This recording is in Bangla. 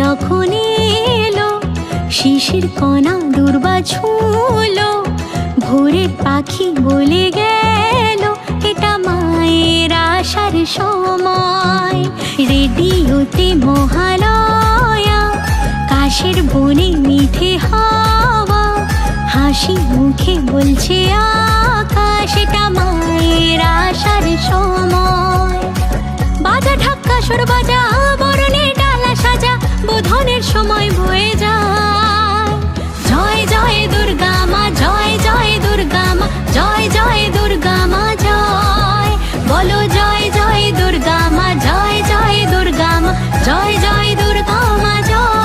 যখন এলো, শিশির কণা দুর্বা ছুঁলো, ভোরের পাখি বলে গেল এটা মায়ের আসার সময়। রেডিওতে মহালয়া, কাশের বনে মিঠে হাওয়া, হাসি মুখে বলছে আকাশ এটা মায়ের আসার সময়। বাজা ঢাক্কা সুর বাজা, বরণের ডালা সাজা, বোধনের সময় বয়ে